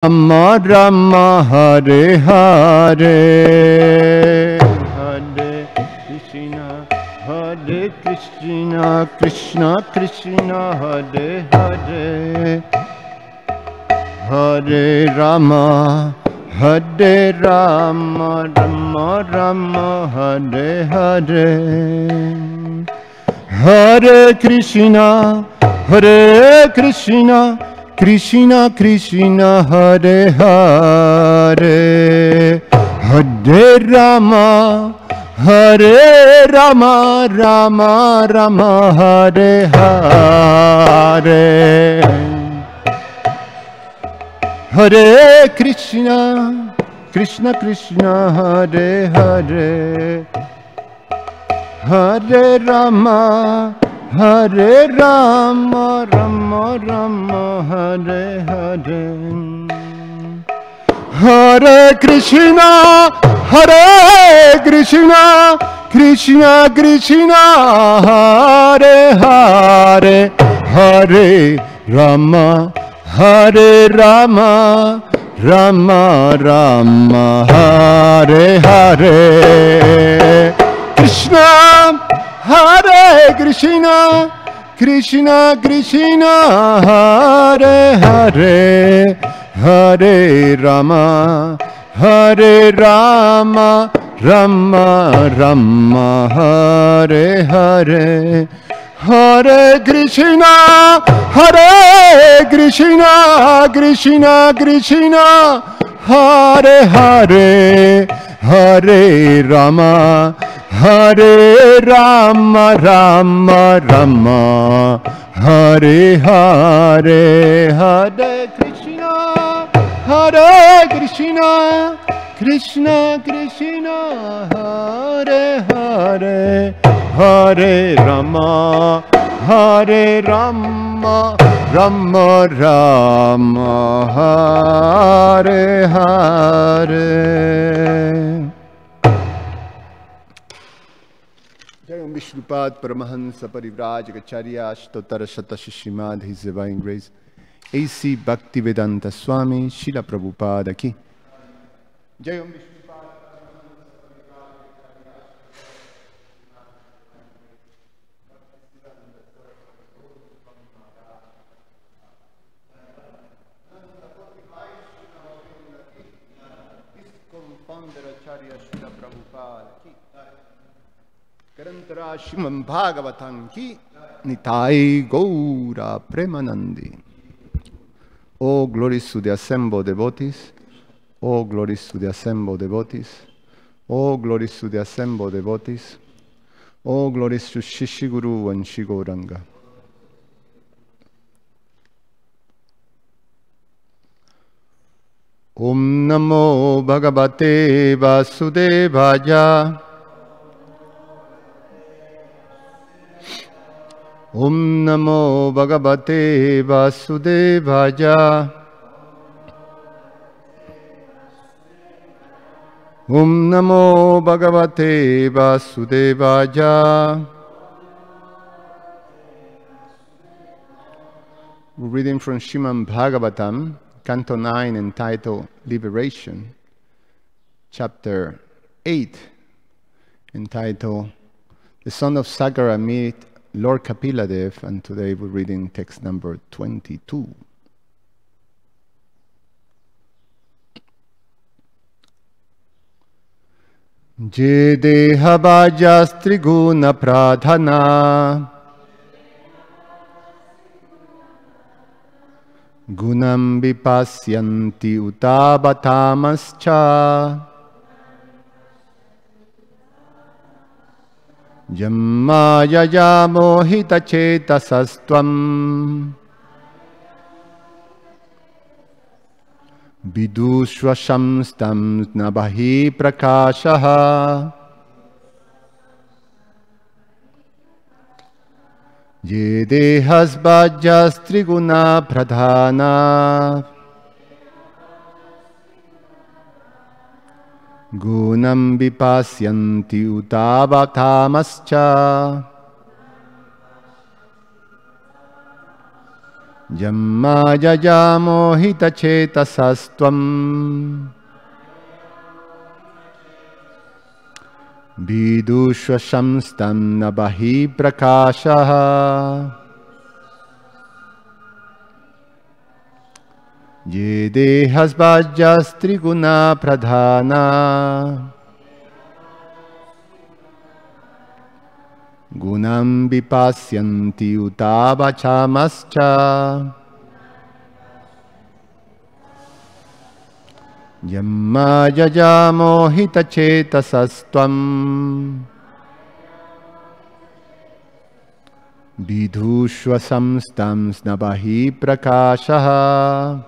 Rama Rama Hare Hare, Hare Krishna, Hare Krishna, Krishna Krishna, Hare Hare, Hare Rama, Hare Rama, Rama Rama, Hare Hare, Hare Krishna, Hare Krishna, Krishna Krishna, Hare Hare, Hare Rama, Hare Rama, Rama Rama, Hare Hare, Hare Krishna, Krishna Krishna, Hare Hare, Hare Rama, Hare Rama, Rama Rama, Hare Hare, Hare Krishna, Hare Krishna, Krishna Krishna, Hare Hare, Hare Rama, Hare Rama, Rama Rama, Hare Hare, Krishna, Hare Krishna, Krishna Krishna, Hare Hare, Hare Rama, Hare Rama, Rama Rama, Hare Hare, Hare Krishna, Hare Krishna, Krishna Krishna, Hare Hare, Hare Rama, Hare Rama, Rama Rama, Hare Hare, Hare Krishna, Hare Krishna, Krishna Krishna, Hare Hare, Hare Rama, Hare Rama, Rama Rama, Hare Hare. Jai Vishnupad Paramahansa Parivrajacharya Ashtotara Shatashishimad, His Divine Grace, A.C. Bhaktivedanta Swami Srila Prabhupada ki. Jai Vishnupad Srila Prabhupada ki. Karantara Srimad Bhagavatam ki. Nitai Gaura Premanandi. Oh, glories to the assembled devotees. Oh, glories to the assembled devotees. Oh, glories to the assembled devotees. Oh, glories to Shishiguru and Shigoranga. Om Namo Bhagavate Vasudevaya. Om Namo Bhagavate Vasudevaya. Om Namo Bhagavate Vasudevaya. We're reading from Srimad Bhagavatam, Canto 9, entitled Liberation, Chapter 8, entitled The Son of Sagara Meet Lord Kapiladev, and today we're reading text number 22. Je deha vajastriguna pradhana gunam vipasyanti utabatamascha Jammaya mohita cetasastvam Vidushvashamstam nabahi prakashaha Ye dehas vajastriguna pradhana Gunam vipasyanti utavatamascha Yamma yayamo hitachetasastvam vidushva shamstam nabahi prakashaha ye dehas vajjas triguna pradhana gunam vipasyanti utavachamascha yamma yayamo hitachetasastvam vidushva samstam snabahi prakashaha.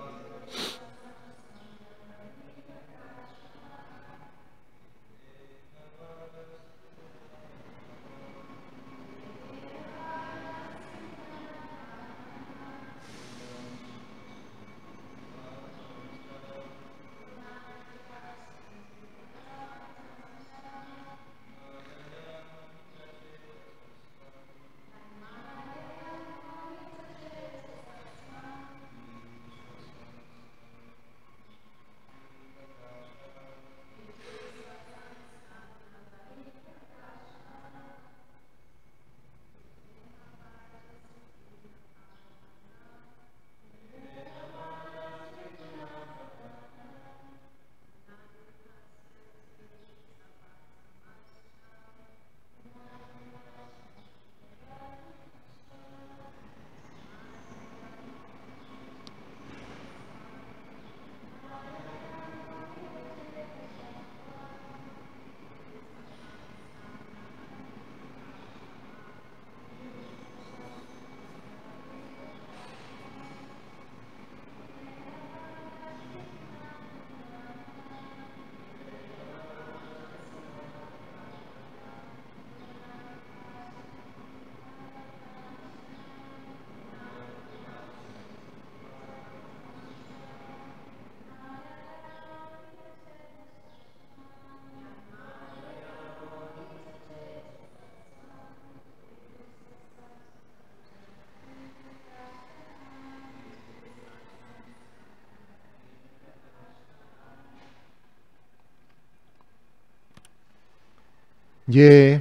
Ye,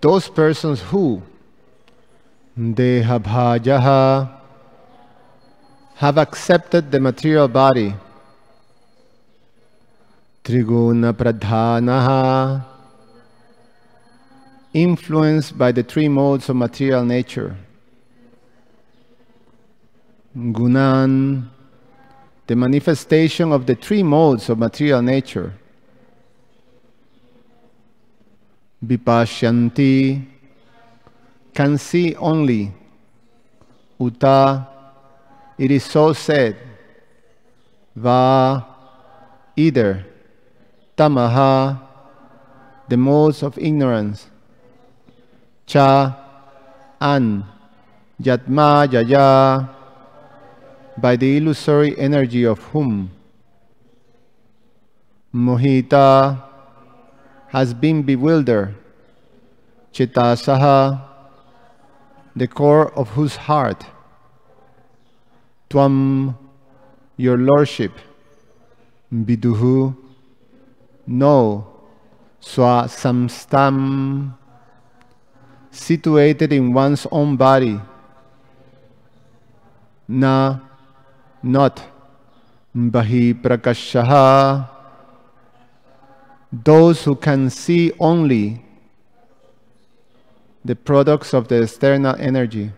those persons who dehabhajaha have accepted the material body, triguna pradhanaha, influenced by the three modes of material nature, gunan, the manifestation of the three modes of material nature, vipashyanti, can see only, uta, it is so said, va, either, tamaha, the modes of ignorance, cha, and yatma yaya, by the illusory energy of whom mohita has been bewildered, chetasaha, the core of whose heart, tvam, your lordship, viduhu, know, swa samstam, situated in one's own body, na, not, bahi prakashaha, those who can see only the products of the external energy.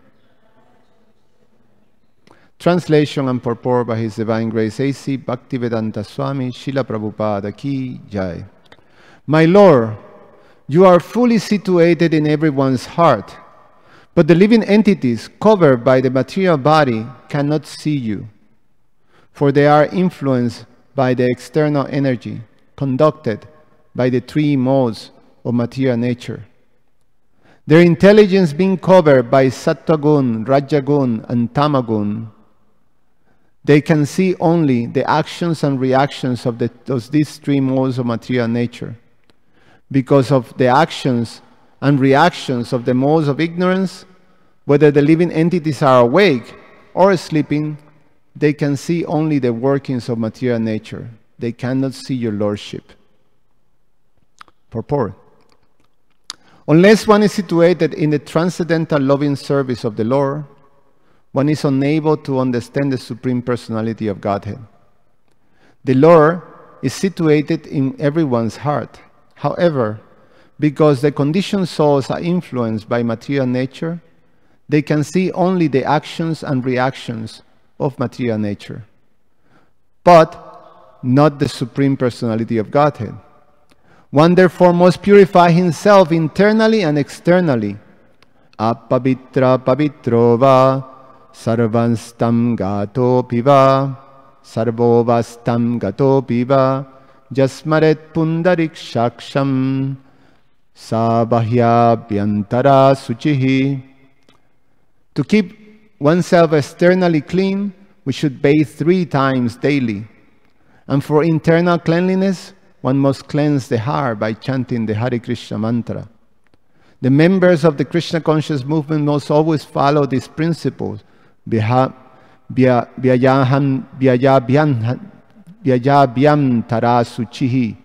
Translation and purport by His Divine Grace A.C. Bhaktivedanta Swami Srila Prabhupada Ki Jai. My Lord, you are fully situated in everyone's heart, but the living entities covered by the material body cannot see you, for they are influenced by the external energy, conducted by the three modes of material nature. Their intelligence being covered by Sattvagun, Rajagun, and Tamagun, they can see only the actions and reactions of these three modes of material nature. Because of the actions and reactions of the modes of ignorance, whether the living entities are awake or sleeping, they can see only the workings of material nature. They cannot see your lordship. Purport. Unless one is situated in the transcendental loving service of the Lord, one is unable to understand the Supreme Personality of Godhead. The Lord is situated in everyone's heart. However, because the conditioned souls are influenced by material nature, they can see only the actions and reactions of material nature, but not the Supreme Personality of Godhead. One therefore must purify himself internally and externally. Apavitra pavitro va sarvanstam gato piva sarvovastam gato piva jasmaret pundarik shaksham sabahya byantara suchihi. To keep oneself externally clean, we should bathe 3 times daily. And for internal cleanliness, one must cleanse the heart by chanting the Hare Krishna mantra. The members of the Krishna conscious movement must always follow these principles. Vyayabhyam tara suchihi.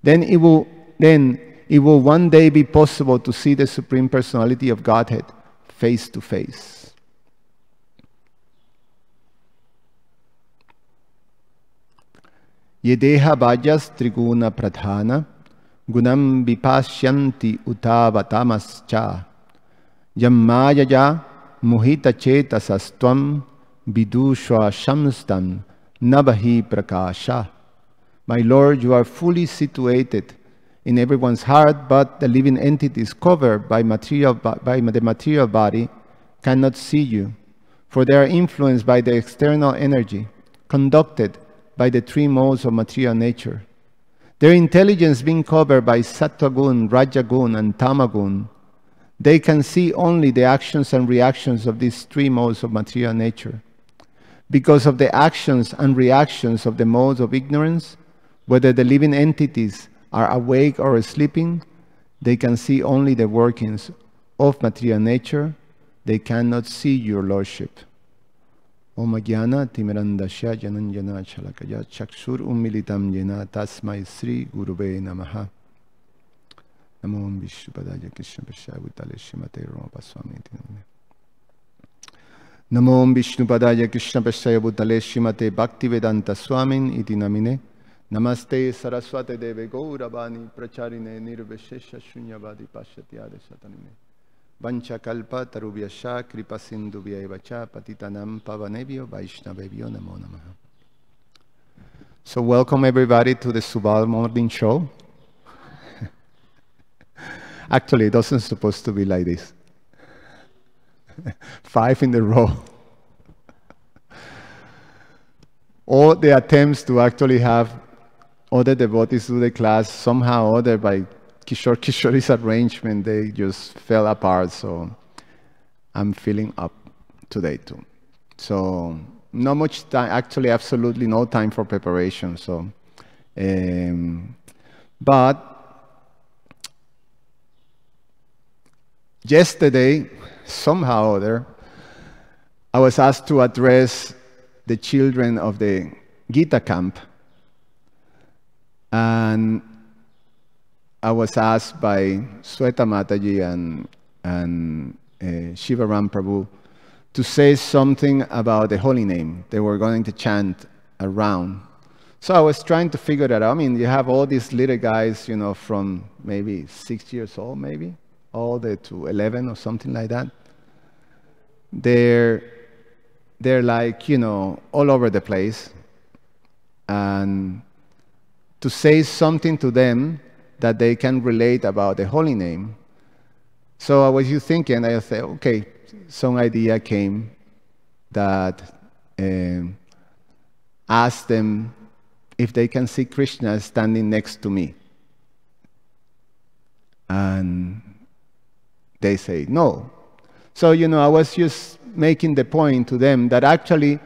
Then it will one day be possible to see the Supreme Personality of Godhead face to face. Yedeha vajas triguna pradhana gunam vipashyanti utavatamascha yammayaya muhita chetasastvam vidushva shamstam navahi prakasha. My Lord, you are fully situated in everyone's heart, but the living entities covered by the material body cannot see you, for they are influenced by the external energy, conducted by the 3 modes of material nature. Their intelligence being covered by Sattva-gun, Raja-gun, and Tama-gun, they can see only the actions and reactions of these 3 modes of material nature. Because of the actions and reactions of the modes of ignorance, whether the living entities are awake or sleeping, they can see only the workings of material nature. They cannot see your lordship. Om Jnana Timirandasya Jananjana Chalakaya Chakshur Umilitam Jena Tasmai Sri Gurube Namaha. Namo Om Vishnupadaya Krishna Prasya Bhutale Shrimate Roma Paswami Tinamne. Namo Om Vishnupadaya Krishna Prasya Bhutale Shrimate Bhaktivedanta Swamin Iti Namine. Namaste Saraswate Deve Gauravani Pracharine Nirveshesha Shunyavadi Pashatyade Satanime. Vancha kalpa tarubhyascha kripa sindhubhya evacha patitanam pavanebhyo vaishnavebhyo namo namaha. So welcome everybody to the Subala Morning Show. Actually, it doesn't supposed to be like this. 5 in a row. All the attempts to actually have other devotees do the class somehow or other by Kishori's arrangement, they just fell apart. So I'm feeling up today too. So not much time, actually absolutely no time for preparation. So, but yesterday, somehow or other, I was asked to address the children of the Gita camp. And I was asked by Sweta Mataji and Shivaram Prabhu to say something about the holy name. They were going to chant around. So I was trying to figure that out. I mean, you have all these little guys, you know, from maybe 6 years old, maybe, all the way to 11 or something like that. They're like, you know, all over the place. And to say something to them that they can relate about the holy name. So I was thinking, I said, okay, some idea came that asked them if they can see Krishna standing next to me. And they say no. So, you know, I was just making the point to them that actually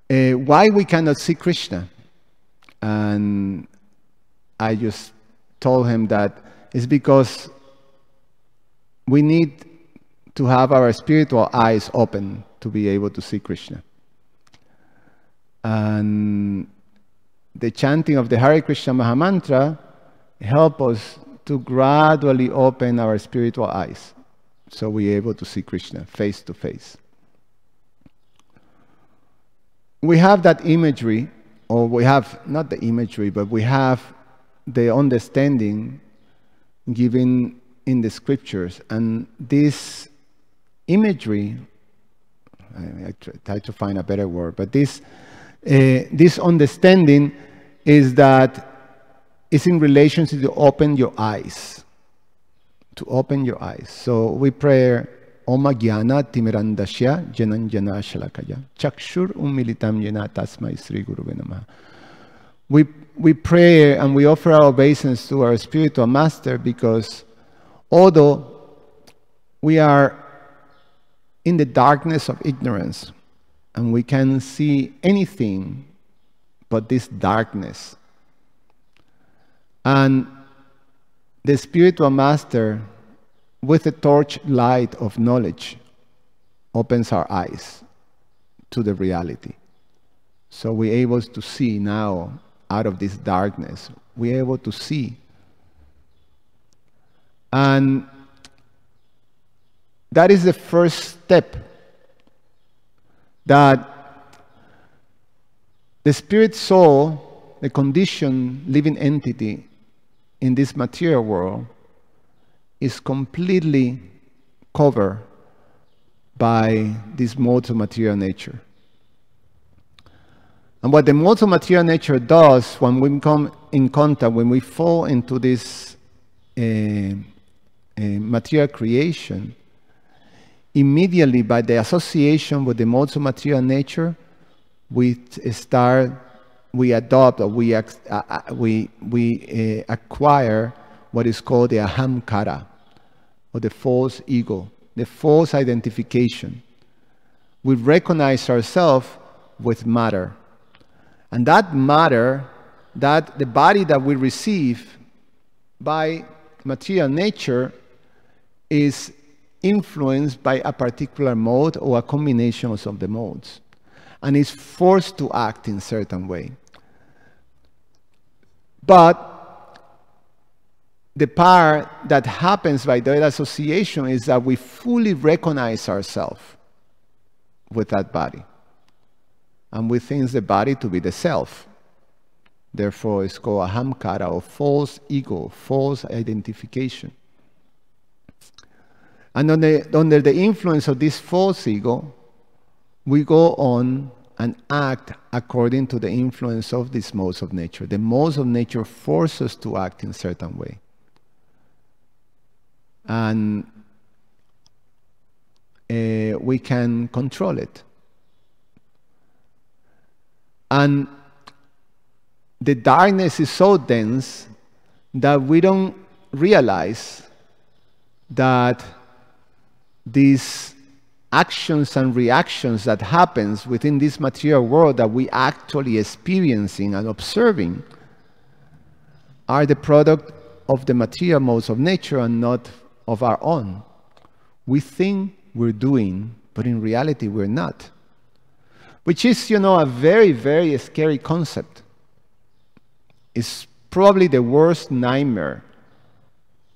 why we cannot see Krishna. And I just told him that it's because we need to have our spiritual eyes open to be able to see Krishna. And the chanting of the Hare Krishna Mahamantra help us to gradually open our spiritual eyes, so we're able to see Krishna face to face. We have that imagery, or we have not the imagery, but we have the understanding given in the scriptures. And this imagery, I try to find a better word, but this understanding is that it's in relation to open your eyes. To open your eyes. So we pray, Om Jnana Timirandasya Jananjana Shalakaya Chakshur Umilitam Jena Tasmai Sri Guruve Namaha. We pray and we offer our obeisance to our spiritual master, because although we are in the darkness of ignorance and we can see anything but this darkness, and the spiritual master, with the torch light of knowledge, opens our eyes to the reality. So we're able to see now, out of this darkness, we're able to see. And that is the first step, that the spirit soul, the conditioned living entity in this material world, is completely covered by this mortal material nature. And what the mortal material nature does when we come in contact, when we fall into this material creation, immediately by the association with the mortal material nature, we adopt, or we acquire what is called the ahamkara, or the false ego, the false identification. We recognize ourselves with matter. And that matter, that the body that we receive by material nature, is influenced by a particular mode or a combination of the modes, and is forced to act in a certain way. But the part that happens by that association is that we fully recognize ourselves with that body. And we think the body to be the self. Therefore, it's called ahamkara, or false ego, false identification. And under the influence of this false ego, we go on and act according to the influence of these modes of nature. The modes of nature force us to act in a certain way. And we can control it. And the darkness is so dense that we don't realize that these actions and reactions that happens within this material world that we actually experiencing and observing are the product of the material modes of nature and not of our own. We think we're doing, but in reality we're not. Which is, a very, very scary concept. It's probably the worst nightmare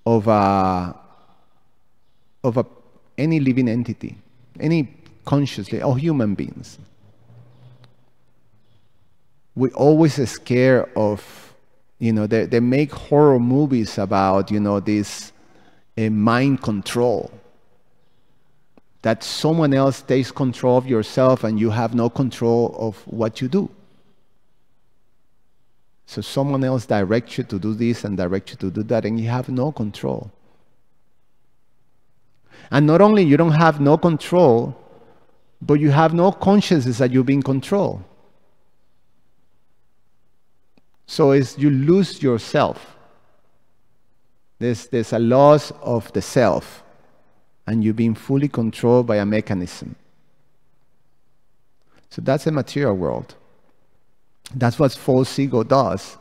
of any living entity, any consciously, or human beings. We always are scared of, they make horror movies about, this mind control. That someone else takes control of yourself and you have no control of what you do. So someone else directs you to do this and directs you to do that, and you have no control. And not only you don't have no control, but you have no consciousness that you're being controlled. So you lose yourself. There's a loss of the self, and you're being fully controlled by a mechanism. So that's the material world. That's what false ego does.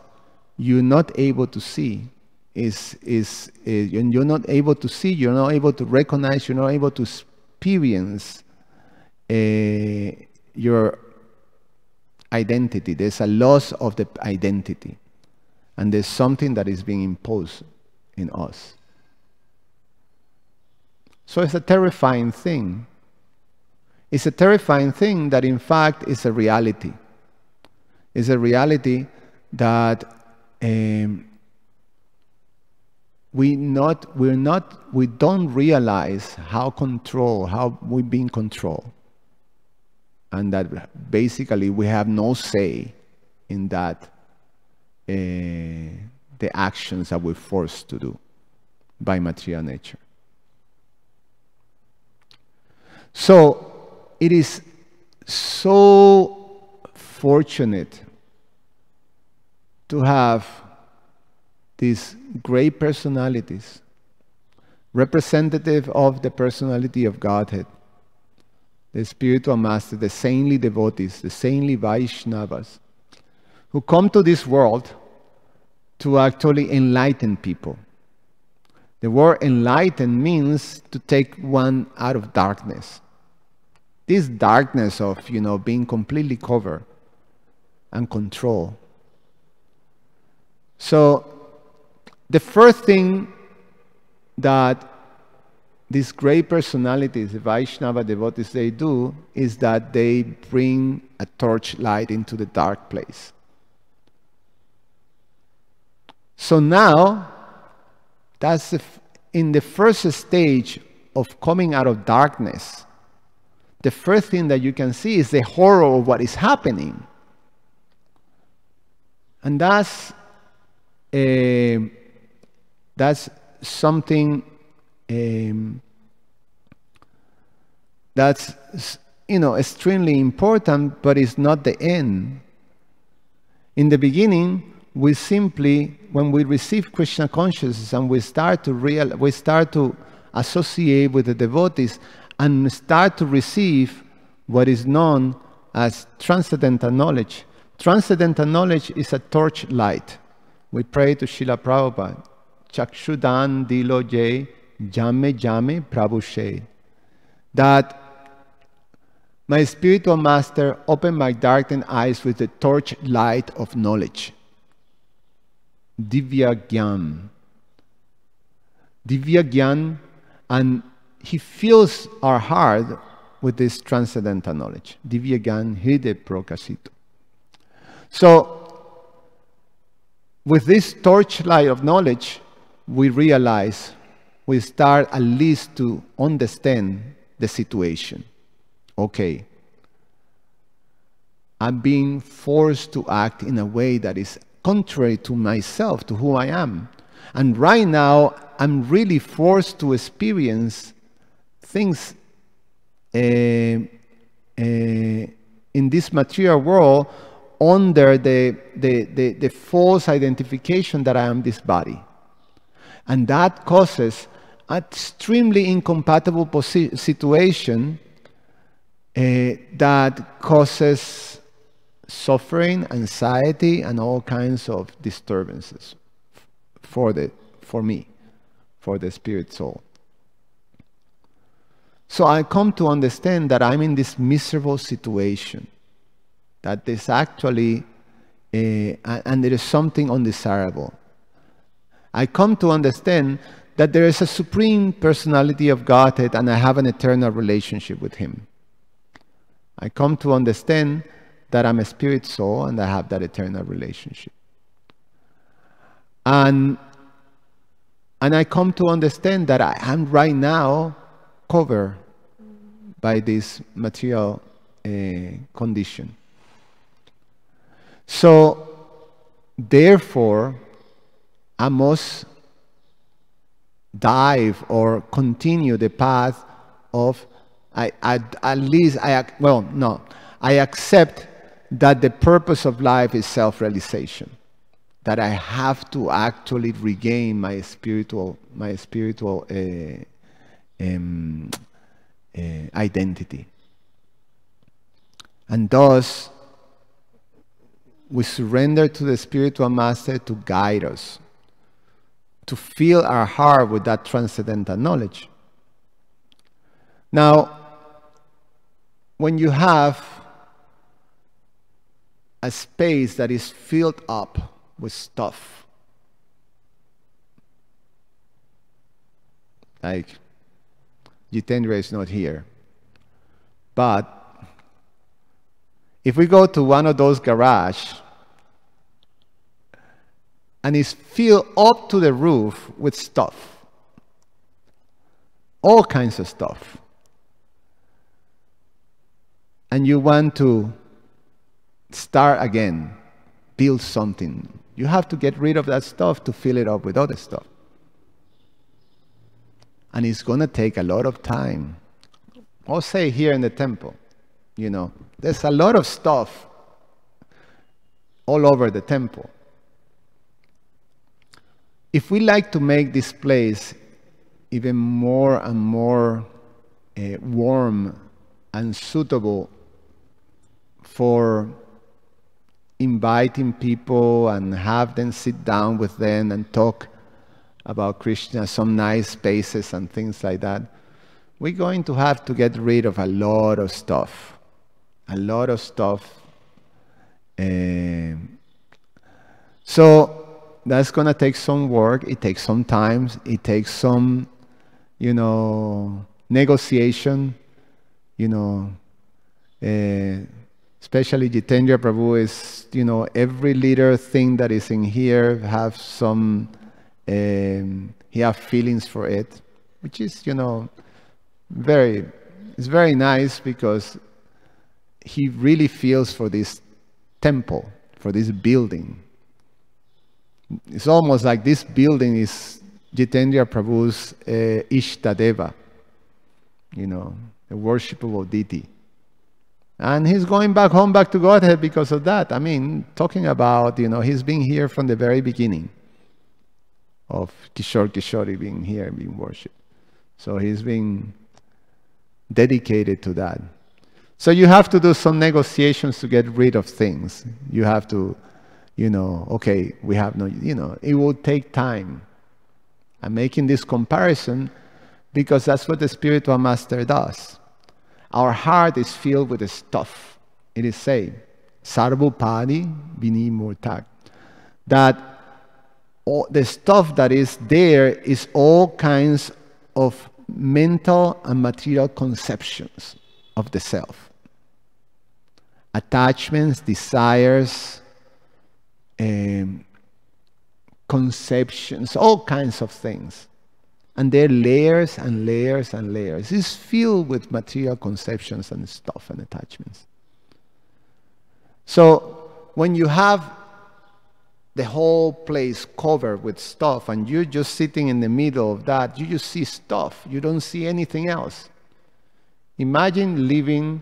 You're not able to see. You're not able to see, you're not able to recognize, you're not able to experience your identity. There's a loss of the identity. And there's something that is being imposed in us. So it's a terrifying thing. It's a terrifying thing that in fact is a reality. It's a reality that we don't realize how we've been controlled. And that basically we have no say in that, the actions that we're forced to do by material nature. So it is so fortunate to have these great personalities, representative of the personality of Godhead, the spiritual master, the saintly devotees, the saintly Vaishnavas, who come to this world to actually enlighten people. The word enlighten means to take one out of darkness. This darkness of, being completely covered and controlled. So, the first thing that these great personalities, the Vaishnava devotees, they do is that they bring a torchlight into the dark place. So now, that's in the first stage of coming out of darkness. The first thing that you can see is the horror of what is happening. And that's something that's extremely important, but it's not the end. In the beginning, we simply, when we receive Krishna consciousness and we start to associate with the devotees and start to receive what is known as transcendental knowledge. Transcendental knowledge is a torchlight. We pray to Srila Prabhupada, Chakshudan dilo je, jame jame prabhushe. That my spiritual master opened my darkened eyes with the torchlight of knowledge. Divya Gyan. Divya Gyan, and he fills our heart with this transcendental knowledge. Divya Gyan Hriday Prakashito. So, with this torchlight of knowledge, we realize, we start at least to understand the situation. Okay, I'm being forced to act in a way that is contrary to myself, to who I am. And right now, I'm really forced to experience things in this material world under the false identification that I am this body. And that causes an extremely incompatible situation that causes suffering, anxiety, and all kinds of disturbances for me, for the spirit soul. So I come to understand that I'm in this miserable situation, that there's actually, and there is something undesirable. I come to understand that there is a supreme personality of Godhead and I have an eternal relationship with Him. I come to understand that I'm a spirit soul and I have that eternal relationship. And I come to understand that I am right now covered by this material condition. So, therefore, I must dive or continue the path of, I accept that the purpose of life is self-realization. That I have to actually regain my spiritual identity. And thus, we surrender to the spiritual master to guide us, to fill our heart with that transcendental knowledge. Now, when you have a space that is filled up with stuff, like Jitendra is not here, but if we go to one of those garages and it's filled up to the roof with stuff, all kinds of stuff, and you want to start again, build something, you have to get rid of that stuff to fill it up with other stuff. And it's going to take a lot of time. I'll say here in the temple, there's a lot of stuff all over the temple. If we like to make this place even more and more warm and suitable for inviting people and have them sit down with them and talk about Krishna, some nice spaces and things like that, we're going to have to get rid of a lot of stuff. A lot of stuff. So that's going to take some work. It takes some time. It takes some, negotiation. Especially Jitendra Prabhu is, every little thing that is in here have some, he have feelings for it, which is, it's very nice because he really feels for this temple, for this building. It's almost like this building is Jitendra Prabhu's Ishtadeva, the worshipable deity. And he's going back home, back to Godhead because of that. I mean, talking about, he's been here from the very beginning of Kishori being here, being worshipped. So he's been dedicated to that. So you have to do some negotiations to get rid of things. You have to, okay, we have no, it will take time. I'm making this comparison because that's what the spiritual master does. Our heart is filled with the stuff. It is said, Sarvopadi Vini Murtak, that all the stuff that is there is all kinds of mental and material conceptions of the self. Attachments, desires, conceptions, all kinds of things. And there are layers and layers and layers. It's filled with material conceptions and stuff and attachments. So when you have the whole place covered with stuff and you're just sitting in the middle of that, you just see stuff. You don't see anything else. Imagine living,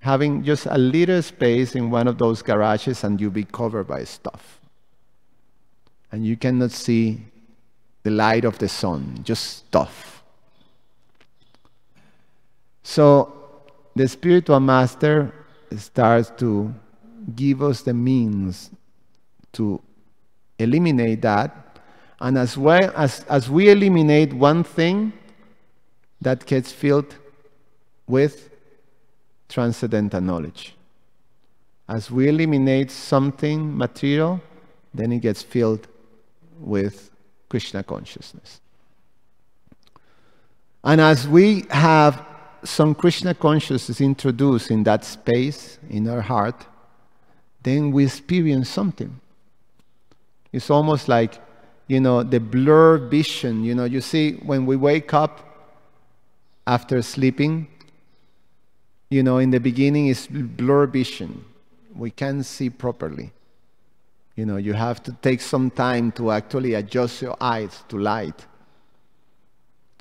having just a little space in one of those garages and you'll be covered by stuff. And you cannot see the light of the sun, just stuff. So the spiritual master starts to give us the means to eliminate that. And as well as we eliminate one thing, that gets filled with transcendental knowledge. As we eliminate something material, then it gets filled with Krishna consciousness. And as we have some Krishna consciousness introduced in that space, in our heart, then we experience something. It's almost like, the blurred vision. You see, when we wake up after sleeping, in the beginning it's blurred vision. We can't see properly. You have to take some time to actually adjust your eyes to light.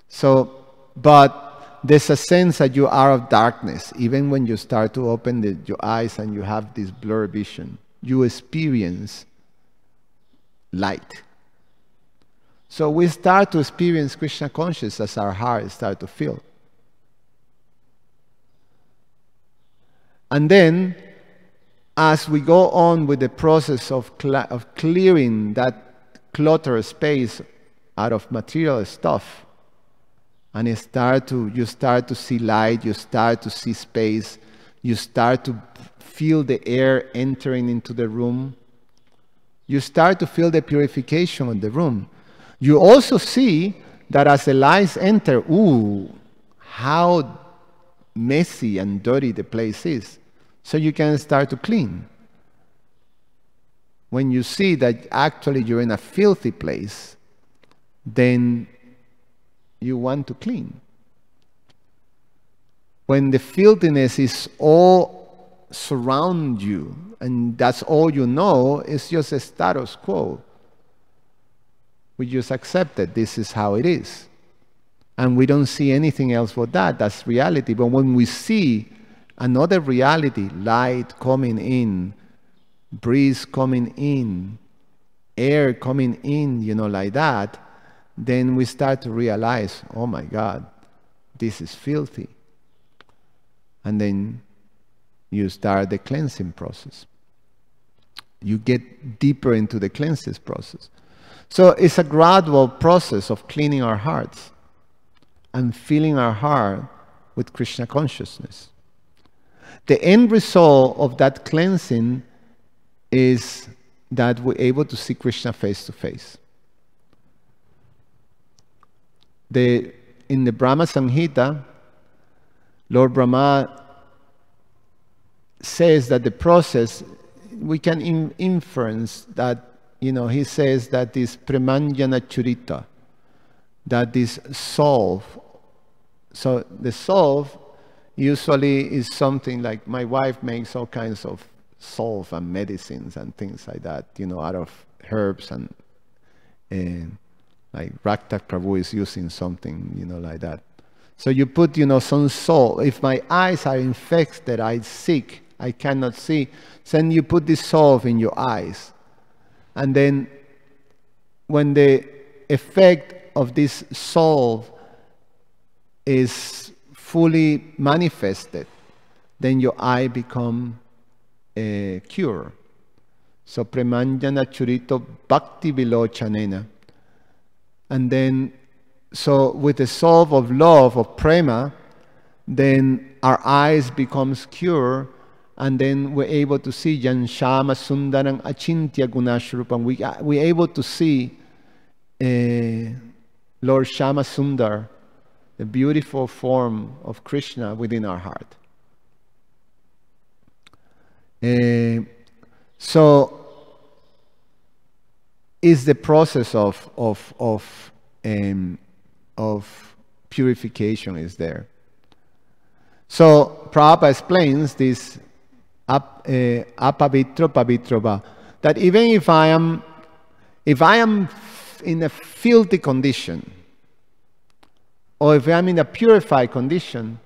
So, but there's a sense that you are of darkness. Even when you start to open your eyes and you have this blurred vision, you experience light. So we start to experience Krishna consciousness as our heart starts to fill. And then, as we go on with the process of clearing that cluttered space out of material stuff, And you start to see light, you start to see space, you start to feel the air entering into the room. You start to feel the purification of the room. You also see that as the lights enter, ooh, how messy and dirty the place is. So you can start to clean. When you see that actually you're in a filthy place, then you want to clean. When the filthiness is all surround you, and that's all you know, it's just a status quo. We just accept that this is how it is. And we don't see anything else but that. That's reality. But when we see another reality, light coming in, breeze coming in, air coming in, like that, then we start to realize, oh my God, this is filthy. And then you start the cleansing process. You get deeper into the cleansing process. So it's a gradual process of cleaning our hearts and filling our heart with Krishna consciousness. The end result of that cleansing is that we're able to see Krishna face to face. In the Brahma Samhita, Lord Brahma says that the process, we can inference that, he says that this premanjana churita, that this solve. So the solve usually is something like, my wife makes all kinds of salve and medicines and things like that, out of herbs, and like Rakta Prabhu is using something, like that. So you put, some salt. If my eyes are infected, I'm sick, I cannot see, then you put this salt in your eyes. And then when the effect of this salt is fully manifested, then your eye become a cure. So premanjana churito bhakti vilochanena. And then, so with the solve of love, of prema, then our eyes becomes cure, and then we're able to see Jan Shama Sundaram Achintya Gunashrupam. We're able to see Lord Shama Sundar, the beautiful form of Krishna within our heart. So is the process of purification is there. So Prabhupada explains this apavitro pavitrova, that even if I am in a filthy condition, or if I am in a purified condition,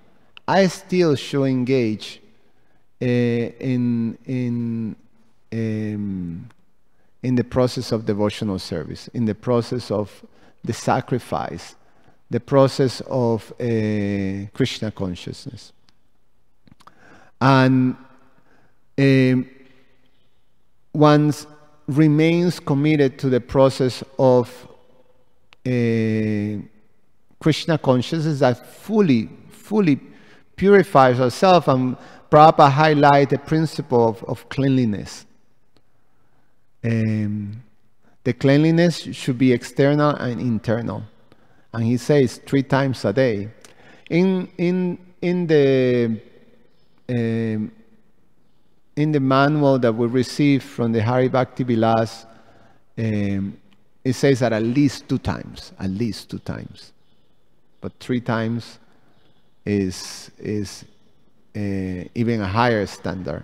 I still should engage in the process of devotional service, in the process of the sacrifice, the process of Krishna consciousness. And one remains committed to the process of Krishna consciousness that fully purifies ourselves, and Prabhupada highlight the principle of cleanliness. The cleanliness should be external and internal, and he says 3 times a day. In the manual that we received from the Hari Bhakti Vilas, it says that at least 2 times, but 3 times is even a higher standard.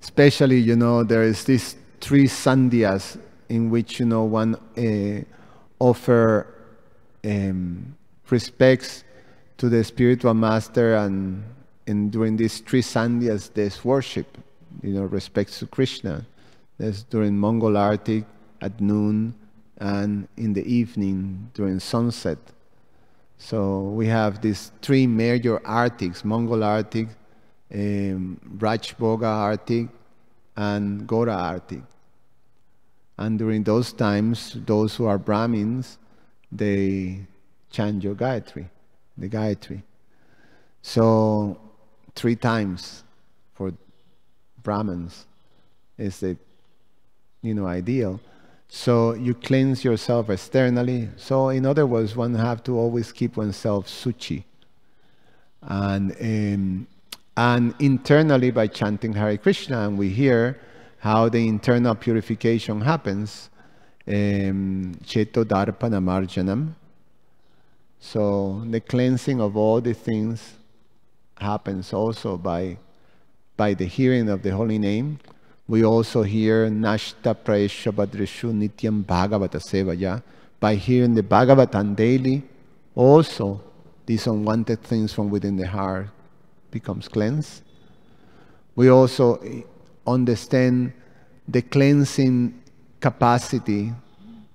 Especially, there is these 3 sandhyas in which, one offer respects to the spiritual master, and during these 3 sandhyas there's worship, respects to Krishna. There's during Mongol Arati at noon, and in the evening during sunset. So we have these 3 major artics: Mongol Arati, Raj Bhoga Arti, and Gora Arti. And during those times, those who are Brahmins, they chant your Gayatri, the Gayatri. So 3 times for Brahmins is the ideal. So you cleanse yourself externally. So in other words, one have to always keep oneself suchi. And internally by chanting Hare Krishna, and we hear how the internal purification happens. Cheto Darpana Marjanam. So the cleansing of all the things happens also by the hearing of the holy name. We also hear Nashta Praesha Badrishu Nityam Bhagavata Sevaya. By hearing the Bhagavatam daily, also these unwanted things from within the heart becomes cleansed. We also understand the cleansing capacity.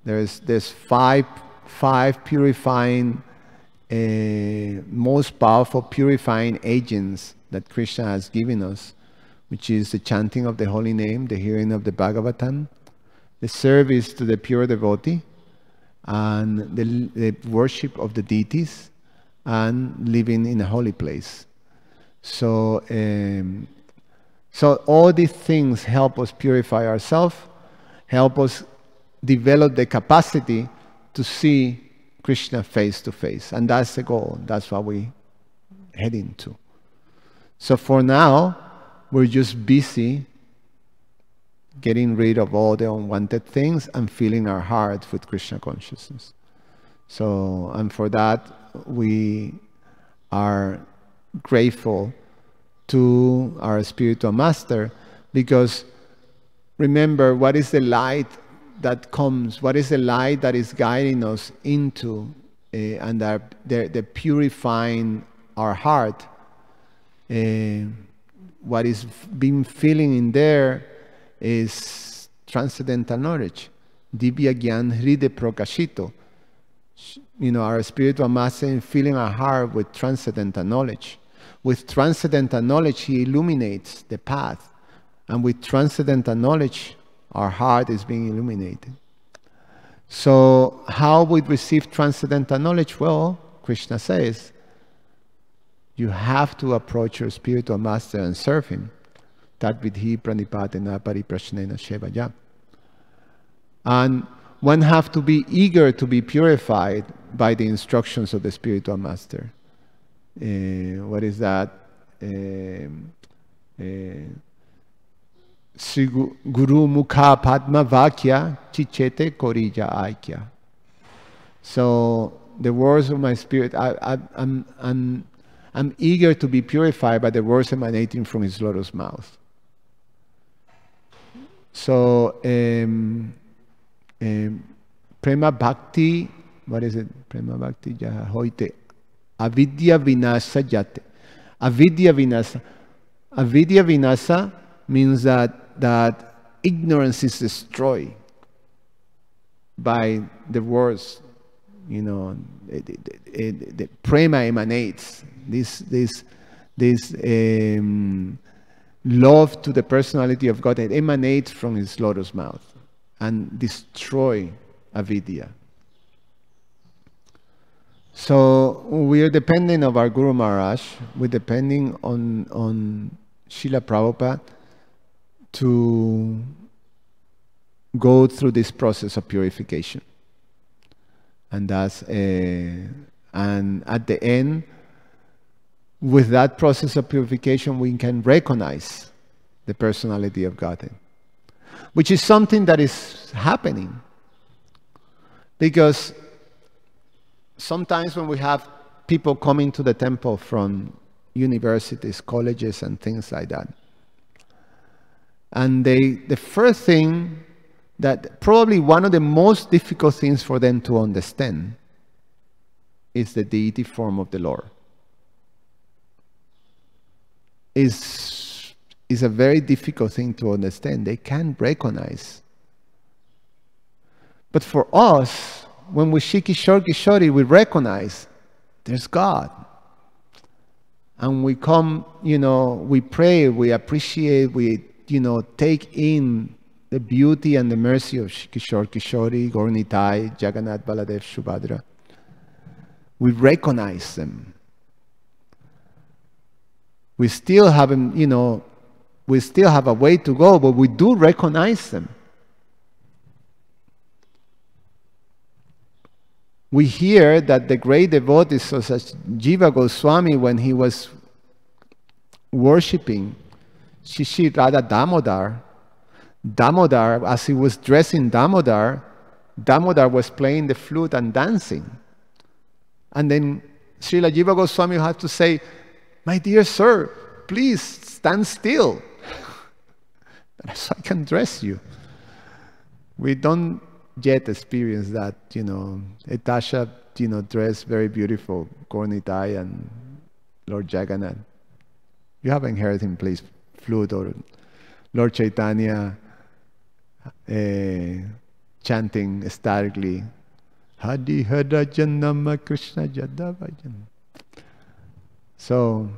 There's 5 purifying, most powerful purifying agents that Krishna has given us, which is the chanting of the holy name, the hearing of the Bhagavatam, the service to the pure devotee, and the worship of the deities, and living in a holy place. So all these things help us purify ourselves, help us develop the capacity to see Krishna face to face. And that's the goal. That's what we heading to. So for now, we're just busy getting rid of all the unwanted things and filling our heart with Krishna consciousness. So, and for that, we are grateful to our spiritual master, because remember, what is the light that comes? What is the light that is guiding us into and they're purifying our heart? What is being feeling in there is transcendental knowledge. Divya Gyan Hride Prakashito. Our spiritual master is filling our heart with transcendental knowledge. With transcendental knowledge, he illuminates the path. And with transcendental knowledge, our heart is being illuminated. So how we receive transcendental knowledge? Well, Krishna says, you have to approach your spiritual master and serve him. Tat vidhi pranipatena pariprashnena shevaya. And one have to be eager to be purified by the instructions of the spiritual master. What is that? Sri Guru Mukha Padma Vakya Chichete Korija Aikya. So the words of my spirit, I'm eager to be purified by the words emanating from his lotus mouth. So Prema Bhakti, what is it? Prema Bhakti Jaha Hoite Avidya Vinasa Jate. Avidya Vinasa. Avidya Vinasa means that ignorance is destroyed by the words. The prema emanates. This love to the personality of God, it emanates from his lotus mouth and destroy avidya. So we are depending on our Guru Maharaj. We're depending on Srila Prabhupada to go through this process of purification. And that's and at the end, with that process of purification, we can recognize the personality of Godhead, which is something that is happening. Because sometimes when we have people coming to the temple from universities, colleges, and things like that, and the first thing that probably one of the most difficult things for them to understand is the deity form of the Lord. Is a very difficult thing to understand. They can't recognize. But for us, when we see Kishore Kishori, we recognize there's God. And we come, we pray, we appreciate, we, take in the beauty and the mercy of Kishore Kishori, Gaurnitai, Jagannath, Baladev, Subhadra. We recognize them. We still haven't, we still have a way to go, but we do recognize them. We hear that the great devotees such as Jiva Goswami, when he was worshipping Shishi Radha Damodar, as he was dressing Damodar was playing the flute and dancing. And then Srila Jiva Goswami had to say, "My dear sir, please stand still, so I can dress you." We don't yet experience that, Etasha, dressed very beautiful, Gaurnitai and Lord Jagannath. You haven't heard him play flute, or Lord Chaitanya chanting ecstatically, Hadi Harajan Nama Krishna Jadavajan. So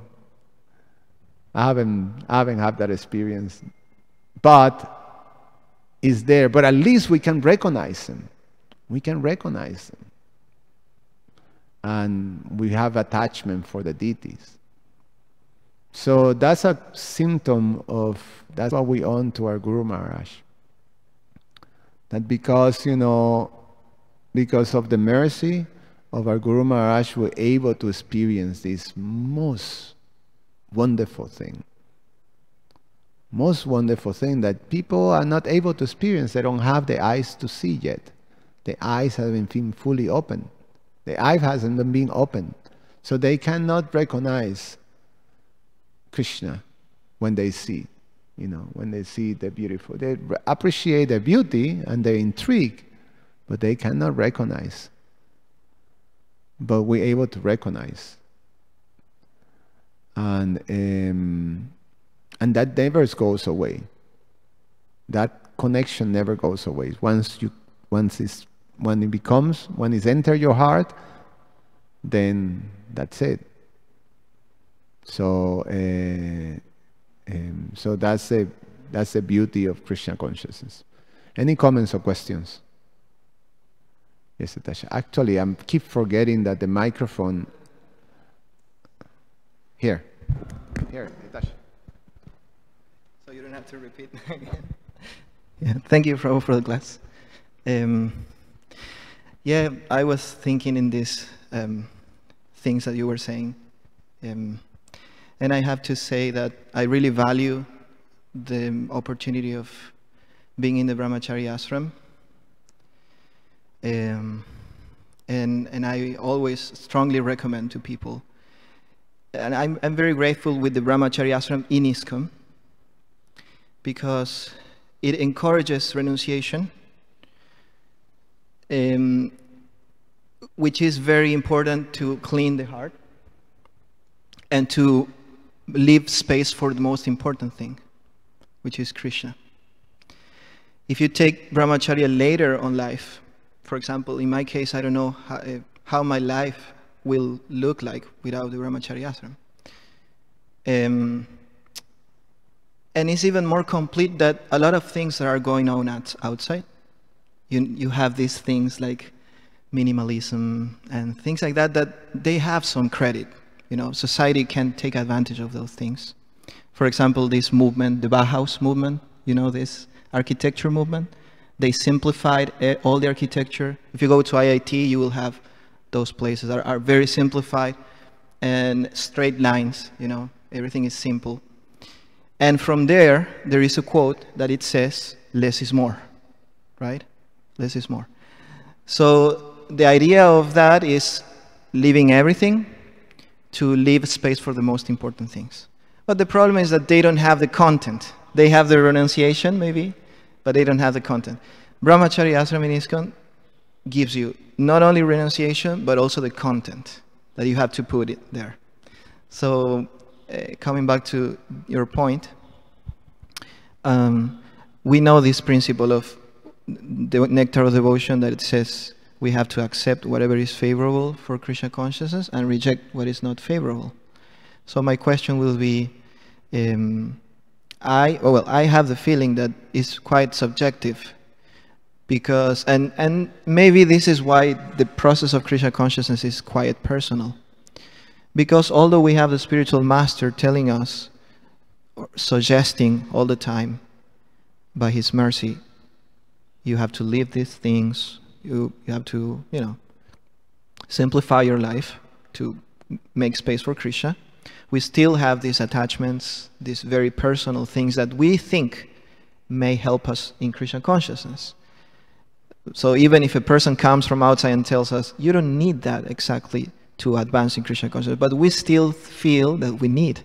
I haven't had that experience, but it's there. But at least we can recognize them. We can recognize them, and we have attachment for the deities. So that's a symptom of, that's what we owe to our Guru Maharaj. That because, because of the mercy of our Guru Maharaj, we're able to experience this most wonderful thing. Most wonderful thing that people are not able to experience. They don't have the eyes to see yet. The eyes haven't been fully opened. The eye hasn't been opened. So they cannot recognize Krishna when they see, when they see the beautiful. They appreciate the beauty and they're intrigued, but they cannot recognize. But we're able to recognize. And that never goes away. That connection never goes away. When it's entered your heart, then that's it. So, so that's the beauty of Krishna consciousness. Any comments or questions? Yes, Natasha. Actually, I keep forgetting that the microphone. Here, Natasha. So you don't have to repeat again. Yeah, thank you, Prabhu, for the class. Yeah, I was thinking in these things that you were saying. And I have to say that I really value the opportunity of being in the Brahmachari ashram. And I always strongly recommend to people. And I'm very grateful with the Brahmachari ashram in ISKCON, because it encourages renunciation, which is very important to clean the heart and to leave space for the most important thing, which is Krishna. If you take brahmacharya later on life, for example, in my case, I don't know how my life will look like without the brahmacharya ashram. And it's even more complete that a lot of things that are going on outside. You have these things like minimalism and things like that, that they have some credit. Society can take advantage of those things. For example, this movement, the Bauhaus movement, this architecture movement, they simplified all the architecture. If you go to IIT, you will have those places that are very simplified and straight lines, everything is simple. And from there is a quote that it says, less is more, right? Less is more. So the idea of that is leaving everything to leave space for the most important things. But the problem is that they don't have the content. They have the renunciation, maybe, but they don't have the content. Brahmachari ashram in ISKCON gives you not only renunciation, but also the content that you have to put it there. So, coming back to your point, we know this principle of the nectar of devotion, that it says we have to accept whatever is favorable for Krishna consciousness and reject what is not favorable. So my question will be, I have the feeling that it's quite subjective, because and maybe this is why the process of Krishna consciousness is quite personal, because although we have the spiritual master telling us, or suggesting all the time, by his mercy, you have to leave these things, you have to, simplify your life to make space for Krishna, we still have these attachments, these very personal things that we think may help us in Krishna consciousness. So even if a person comes from outside and tells us, you don't need that exactly to advance in Krishna consciousness, but we still feel that we need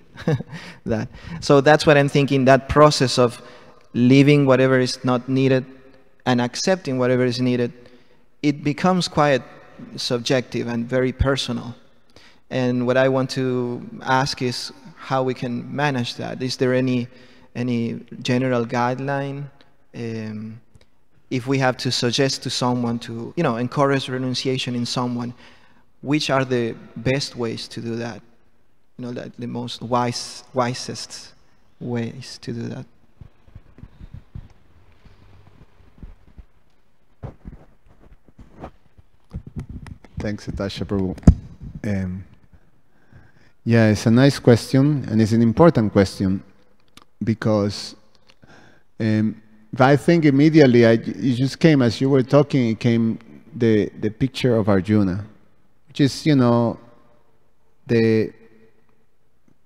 that. So that's what I'm thinking, that process of leaving whatever is not needed and accepting whatever is needed, it becomes quite subjective and very personal. And what I want to ask is how we can manage that. Is there any general guideline? If we have to suggest to someone to, encourage renunciation in someone, which are the best ways to do that? The most wisest ways to do that. Thanks, Atasha Prabhu. Yeah, it's a nice question, and it's an important question, because I think immediately, it just came, as you were talking, it came the picture of Arjuna, which is, the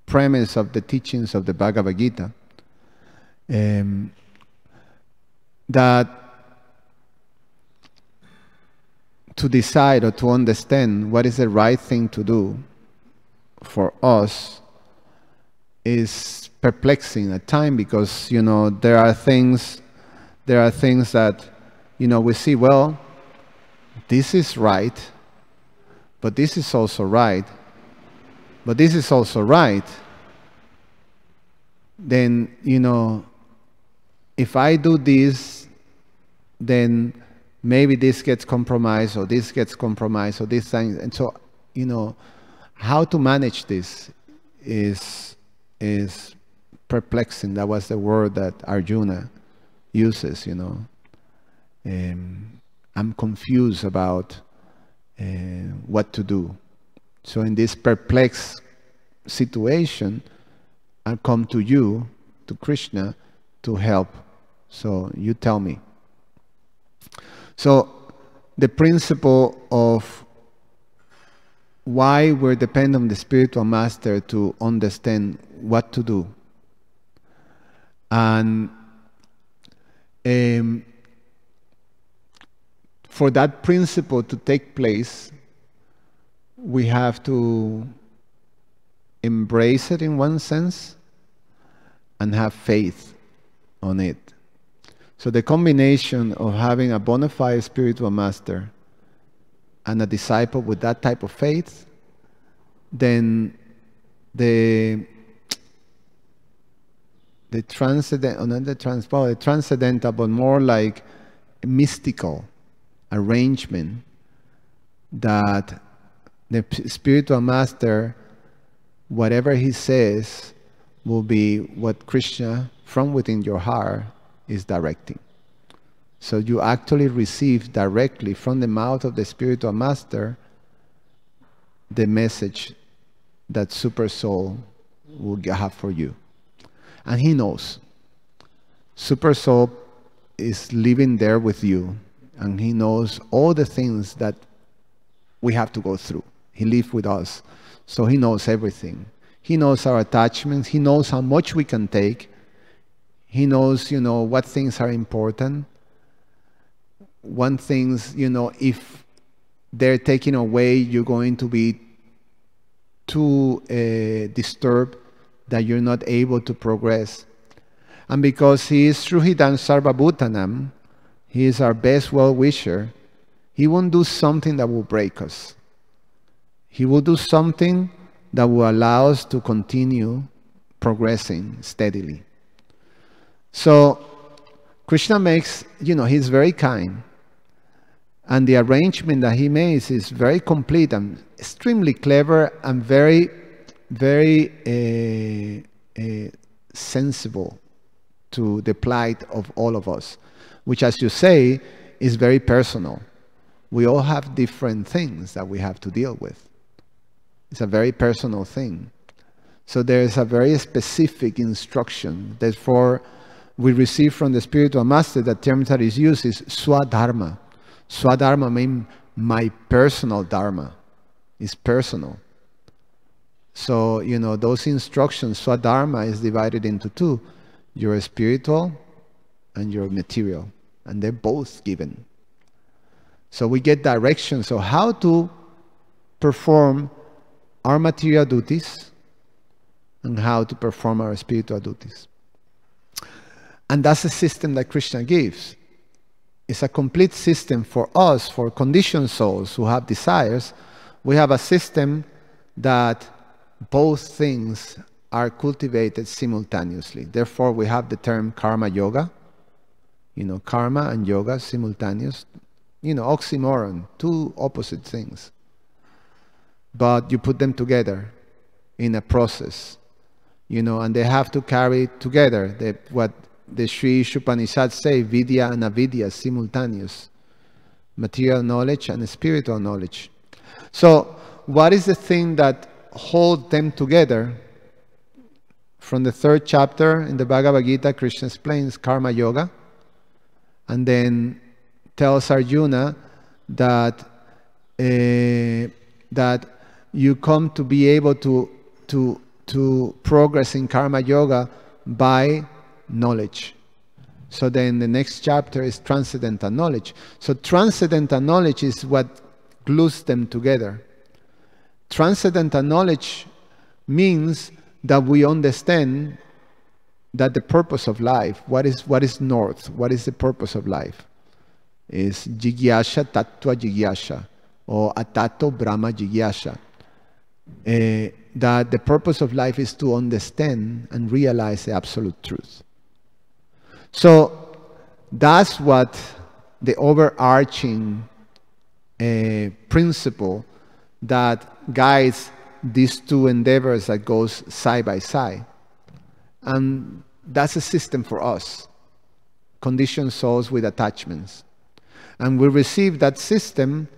premise of the teachings of the Bhagavad Gita, that to decide or to understand what is the right thing to do for us is perplexing at times, because there are things that we see, well, this is right, but this is also right, but this is also right. Then if I do this, then maybe this gets compromised, or this gets compromised, or this thing. And so how to manage this is perplexing. That was the word that Arjuna uses, I'm confused about what to do. So in this perplexed situation, I come to you, to Krishna, to help. So you tell me. So the principle of why we're dependent on the spiritual master to understand what to do. And for that principle to take place, we have to embrace it in one sense and have faith on it. So the combination of having a bona fide spiritual master and a disciple with that type of faith, then the transcendental, but more like a mystical arrangement that the spiritual master, whatever he says, will be what Krishna from within your heart is directing. So you actually receive directly from the mouth of the spiritual master the message that Super Soul will have for you. And he knows. Super Soul is living there with you, and he knows all the things that we have to go through. He lives with us, so he knows everything. He knows our attachments. He knows how much we can take. He knows, what things are important. One things, if they're taken away, you're going to be too disturbed that you're not able to progress. And because he is Sruhidam Sarvabhutanam, he is our best well-wisher, he won't do something that will break us. He will do something that will allow us to continue progressing steadily. So Krishna makes, he's very kind. And the arrangement that he makes is very complete and extremely clever and very, very sensible to the plight of all of us, which, as you say, is very personal. We all have different things that we have to deal with. It's a very personal thing. So there is a very specific instruction. Therefore, we receive from the spiritual master, the term that is used is swadharma. Swadharma means my personal dharma. It's personal. So, those instructions, swadharma is divided into two. Your spiritual and your material. And they're both given. So we get directions of how to perform our material duties and how to perform our spiritual duties. And that's a system that Krishna gives. It's a complete system for us, for conditioned souls who have desires. We have a system that both things are cultivated simultaneously. Therefore, we have the term karma yoga. Karma and yoga, simultaneous. Oxymoron, two opposite things. But you put them together in a process, and they have to carry together what the Sri Upanishads say, vidya and avidya, simultaneous. Material knowledge and spiritual knowledge. So, what is the thing that holds them together? From the 3rd chapter in the Bhagavad Gita, Krishna explains karma yoga, and then tells Arjuna that you come to be able to progress in karma yoga by knowledge. So then the next chapter is transcendental knowledge. So transcendental knowledge is what glues them together. Transcendental knowledge means that we understand that the purpose of life, what is north, what is the purpose of life, is jigyasha tattva jigyasha, or atato brahma jigyasha. That the purpose of life is to understand and realize the absolute truth. So that's what the overarching principle that guides these two endeavors that goes side by side. And that's a system for us, conditioned souls with attachments. And we receive that system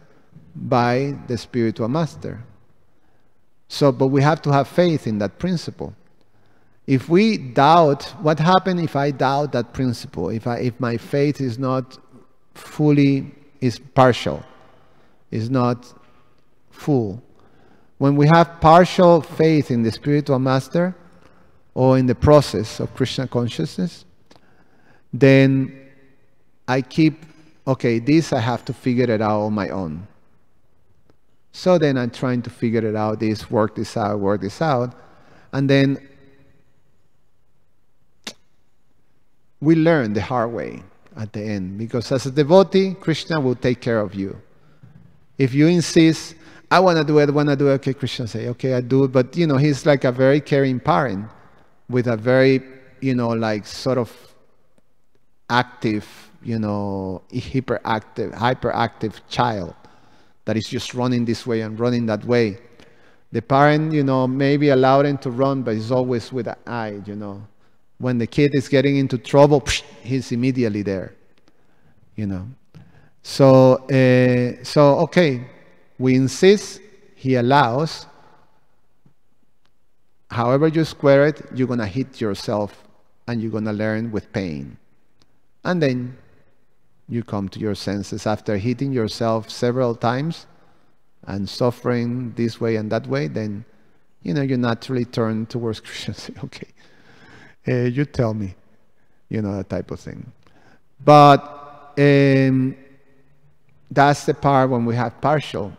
by the spiritual master. So, but we have to have faith in that principle. If we doubt, what happens if I doubt that principle? If my faith is not fully, is partial, is not full. When we have partial faith in the spiritual master or in the process of Krishna consciousness, then I keep, okay, this I have to figure it out on my own. So then I'm trying to figure it out, work this out. And then we learn the hard way at the end. Because as a devotee, Krishna will take care of you. If you insist, I want to do it, okay, Krishna say, okay, I do it. But, he's like a very caring parent with a very, sort of active, hyperactive child that is just running this way and running that way. The parent, maybe allowed him to run, but he's always with an eye, When the kid is getting into trouble, he's immediately there, So, okay, we insist, he allows. However you square it, you're going to hit yourself and you're going to learn with pain. And then you come to your senses after hitting yourself several times and suffering this way and that way, then, you naturally turn towards Krishna and say, okay, you tell me, that type of thing. But that's the part when we have partial.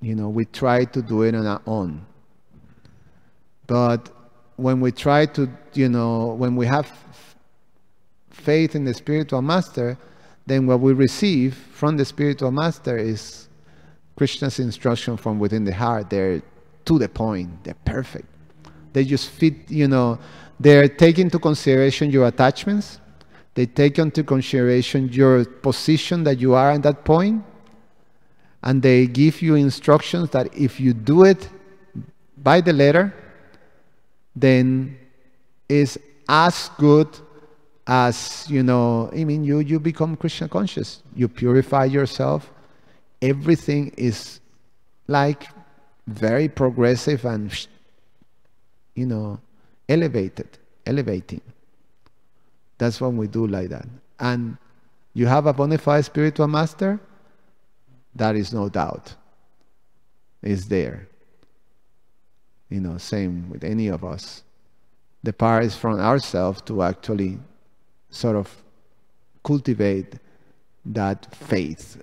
We try to do it on our own. But when we try to, when we have faith in the spiritual master, then what we receive from the spiritual master is Krishna's instruction from within the heart. They're to the point. They're perfect. They just fit, they're taking into consideration your attachments. They take into consideration your position that you are at that point. And they give you instructions that if you do it by the letter, then it's as good as, you know, I mean, you become Krishna conscious. You purify yourself. Everything is like very progressive and, you know, elevating. That's when we do like that. And you have a bona fide spiritual master, that is no doubt. It's there. You know, same with any of us. The power is from ourselves to actually sort of cultivate that faith,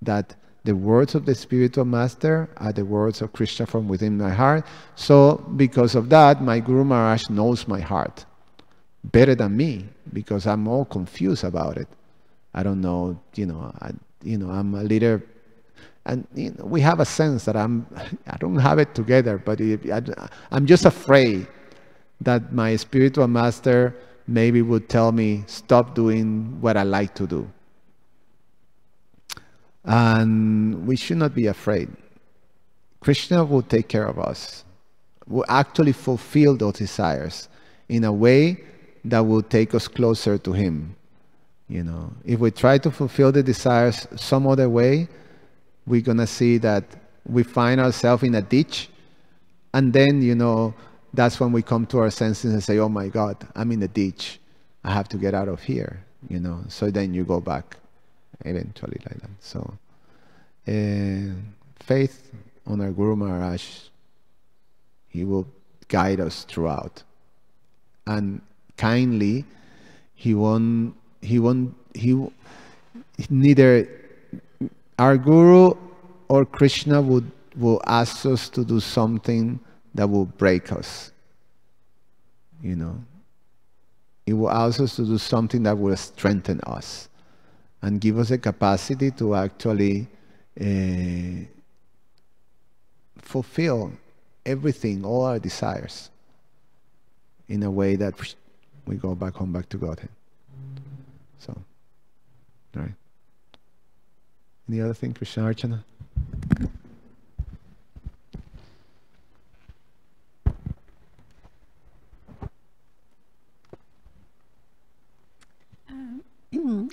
that the words of the spiritual master are the words of Krishna from within my heart. So because of that, my Guru Maharaj knows my heart better than me, because I'm all confused about it. I don't know, I'm a leader, and we have a sense that I don't have it together, but I'm just afraid that my spiritual master maybe would tell me, stop doing what I like to do. And we should not be afraid. Krishna will take care of us, will actually fulfill those desires in a way that will take us closer to him. If we try to fulfill the desires some other way, we're going to see that we find ourselves in a ditch, and then, that's when we come to our senses and say, oh my God, I'm in a ditch. I have to get out of here, So then you go back eventually like that. So faith on our Guru Maharaj, he will guide us throughout. And kindly, neither our Guru or Krishna will ask us to do something that will break us. He will ask us to do something that will strengthen us and give us the capacity to actually fulfill everything, all our desires, in a way that we go back home, back to Godhead. So, all right. Any other thing, Krishna Archana?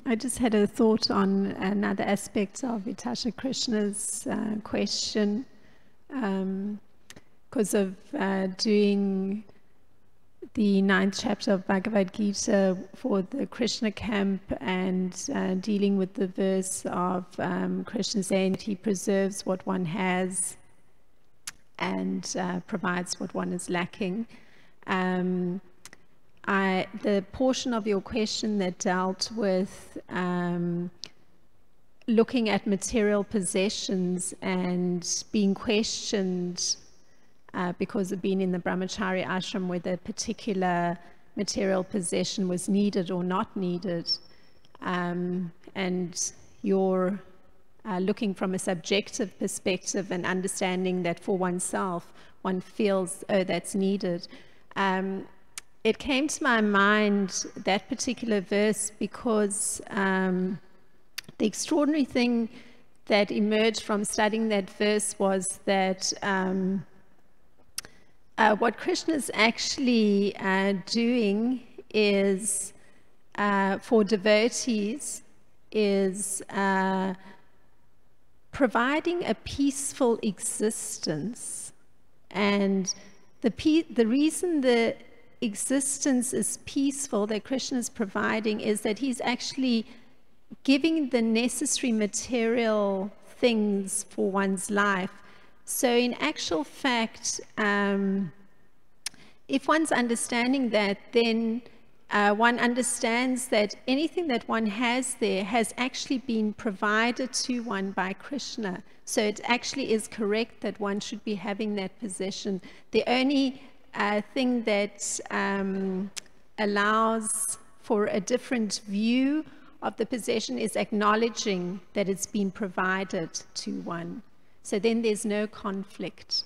I just had a thought on another aspect of Vitasha Krishna's question. Because of doing the 9th chapter of Bhagavad Gita for the Krishna camp, and dealing with the verse of Krishna saying that he preserves what one has and provides what one is lacking. The portion of your question that dealt with looking at material possessions and being questioned because of being in the brahmachari ashram, whether a particular material possession was needed or not needed, and you're looking from a subjective perspective and understanding that for oneself one feels, oh, that's needed. It came to my mind, that particular verse, because the extraordinary thing that emerged from studying that verse was that what Krishna is actually doing is, for devotees, is providing a peaceful existence. And the reason the existence is peaceful, that Krishna is providing, is that he's actually giving the necessary material things for one's life. So in actual fact, if one's understanding that, then one understands that anything that one has there has actually been provided to one by Krishna. So it actually is correct that one should be having that possession. The only thing that allows for a different view of the possession is acknowledging that it's been provided to one. So then there's no conflict.